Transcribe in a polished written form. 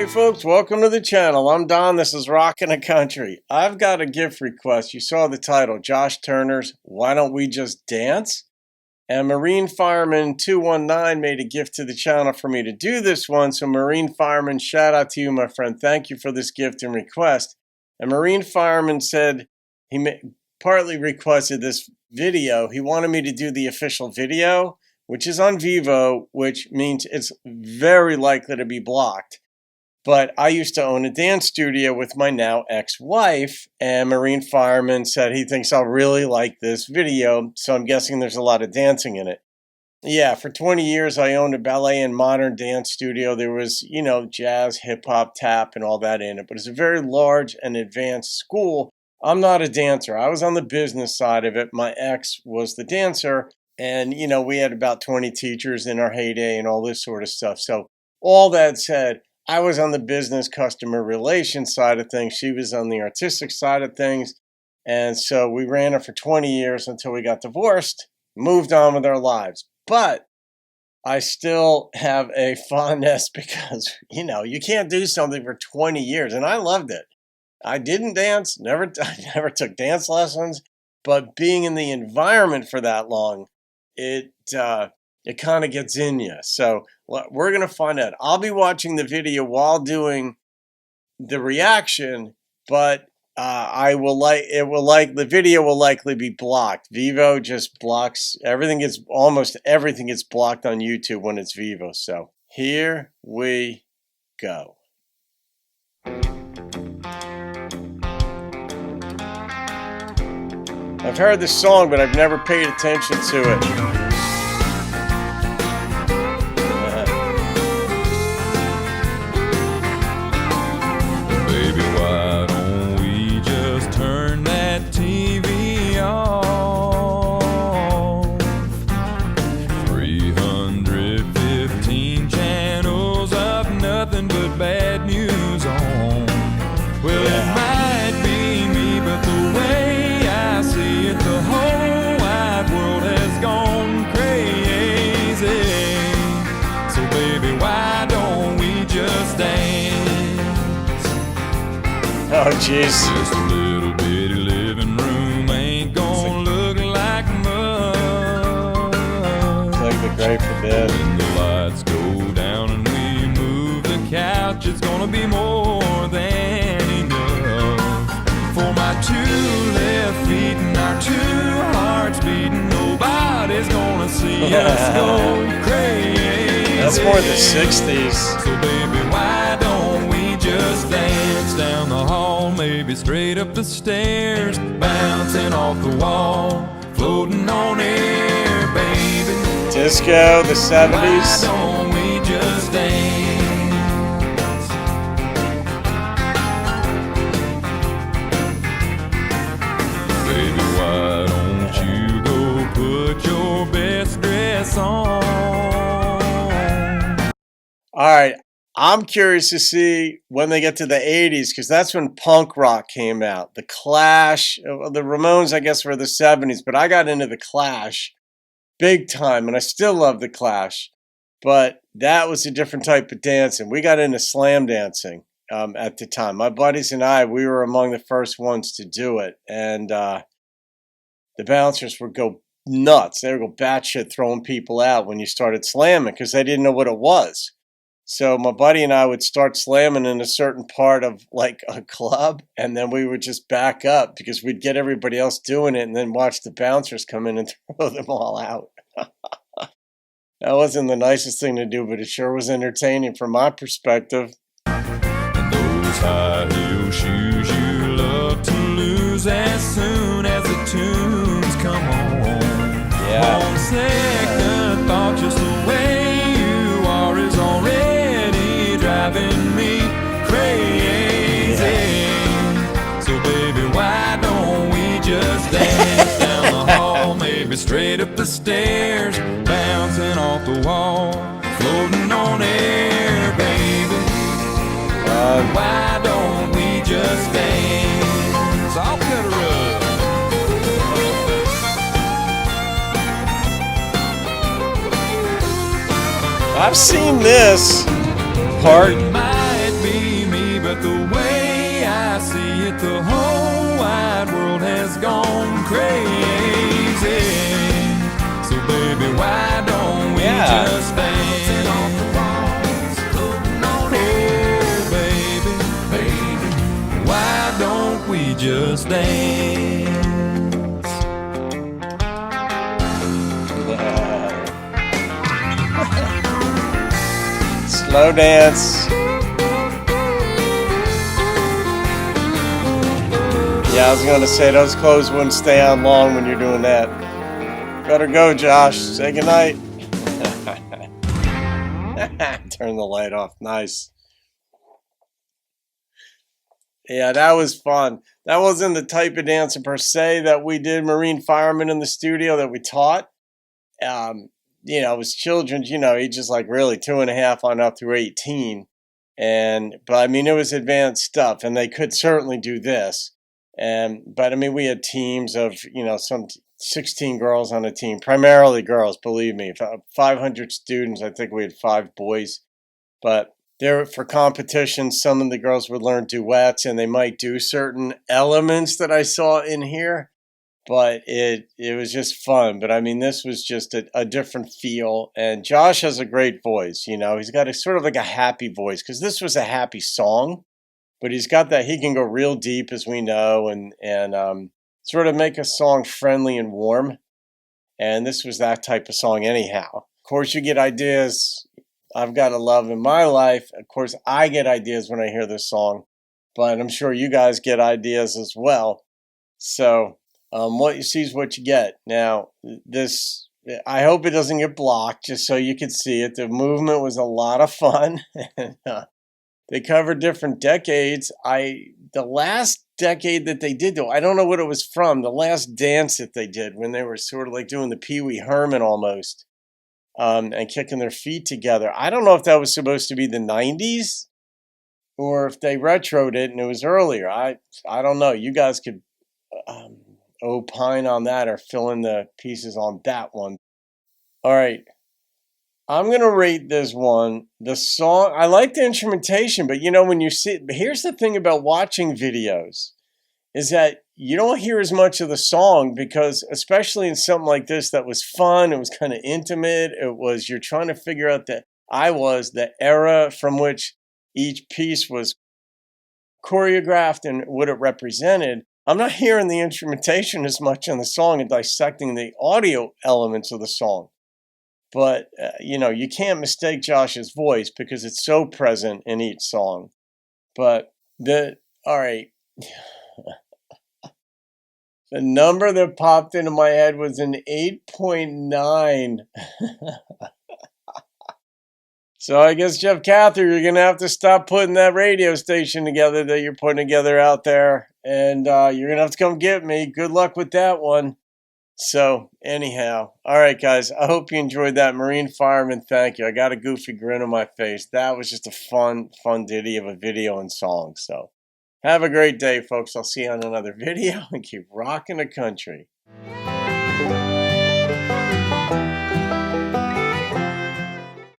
Hey folks, welcome to the channel. I'm Don, this is Rockin' the Country. I've got a gift request. You saw the title, Josh Turner's Why Don't We Just Dance? And Marine Fireman 219 made a gift to the channel for me to do this one. So Marine Fireman, shout out to you, my friend. Thank you for this gift and request. And Marine Fireman said he partly requested this video. He wanted me to do the official video, which is on Vivo, which means it's very likely to be blocked. But I used to own a dance studio with my now ex-wife, and Marine Fireman said he thinks I'll really like this video, so I'm guessing there's a lot of dancing in it. Yeah, for 20 years I owned a ballet and modern dance studio. There was, jazz, hip-hop, tap, and all that in it, but it's a very large and advanced school. I'm not a dancer. I was on the business side of it. My ex was the dancer, and, we had about 20 teachers in our heyday and all this sort of stuff. So all that said, I was on the business customer relations side of things. She was on the artistic side of things. And so we ran it for 20 years until we got divorced, moved on with our lives. But I still have a fondness because, you can't do something for 20 years. And I loved it. I didn't dance, I never took dance lessons. But being in the environment for that long, it kind of gets in you. So we're going to find out. I'll be watching the video while doing the reaction, but the video will likely be blocked. Vivo just blocks everything. Almost everything gets blocked on YouTube when it's Vivo. So here we go. I've heard this song, but I've never paid attention to it. Oh, jeez. Just a little bitty living room ain't gonna look like much. It's like the Great Forbid. When the lights go down and we move the couch, it's gonna be more than enough. For my two left feet and our two hearts beating, nobody's gonna see us go crazy. That's more the 60s. So baby, why don't we just dance down the hall, maybe straight up the stairs, bouncing off the wall, floating on air, baby. Disco, the 70s. Why don't we just dance? Baby, why don't you go put your best dress on? All right. I'm curious to see when they get to the 80s, because that's when punk rock came out. The Clash, the Ramones, I guess, were the 70s, but I got into the Clash big time, and I still love the Clash. But that was a different type of dancing. We got into slam dancing at the time. My buddies and I, we were among the first ones to do it, and the bouncers would go nuts. They would go batshit throwing people out when you started slamming because they didn't know what it was. So my buddy and I would start slamming in a certain part of like a club, and then we would just back up because we'd get everybody else doing it and then watch the bouncers come in and throw them all out. That wasn't the nicest thing to do, but it sure was entertaining from my perspective. And those high heel shoes you love to lose as soon as the tunes come on. Yeah. On second thought, just the way you are is already driving me crazy. Yeah. So baby, why don't we just dance down the hall, maybe straight up the stairs, bouncing off the wall, floating on air, baby. Why don't we just dance? I'll cut her up. I've seen this part. It might be just dance. Slow dance. Yeah, I was going to say those clothes wouldn't stay on long when you're doing that. Better go, Josh. Say goodnight. Turn the light off. Nice. Yeah, that was fun. That wasn't the type of dancer per se that we did, Marine firemen in the studio that we taught. It was children's, ages like really 2.5 on up through 18. But I mean, it was advanced stuff, and they could certainly do this. But I mean, we had teams of, some 16 girls on a team, primarily girls, believe me. 500 students, I think we had 5 boys. But there for competitions, some of the girls would learn duets, and they might do certain elements that I saw in here. But it was just fun. But I mean, this was just a different feel. And Josh has a great voice. He's got a sort of like a happy voice, because this was a happy song. But he's got that, he can go real deep, as we know, and sort of make a song friendly and warm. And this was that type of song anyhow. Of course, you get ideas. I've got a love in my life. Of course, I get ideas when I hear this song. But I'm sure you guys get ideas as well. So what you see is what you get. Now, this, I hope it doesn't get blocked, just so you could see it. The movement was a lot of fun. They covered different decades. The last decade that they did, though, I don't know what it was from. The last dance that they did, when they were sort of like doing the Pee Wee Herman almost, and kicking their feet together. I don't know if that was supposed to be the 90s or if they retroed it and it was earlier. I don't know. You guys could opine on that or fill in the pieces on that one. All right. I'm going to rate this one. The song, I like the instrumentation, but when you see, here's the thing about watching videos, is that you don't hear as much of the song, because especially in something like this that was fun, it was kind of intimate, you're trying to figure out the era from which each piece was choreographed and what it represented. I'm not hearing the instrumentation as much in the song and dissecting the audio elements of the song. But, you can't mistake Josh's voice because it's so present in each song. But all right. The number that popped into my head was an 8.9. So I guess, Jeff Cather, you're going to have to stop putting that radio station together that you're putting together out there. And you're going to have to come get me. Good luck with that one. So anyhow, all right, guys, I hope you enjoyed that. Marine fireman, thank you. I got a goofy grin on my face. That was just a fun ditty of a video and song. So have a great day, folks. I'll see you on another video, and keep rocking the country.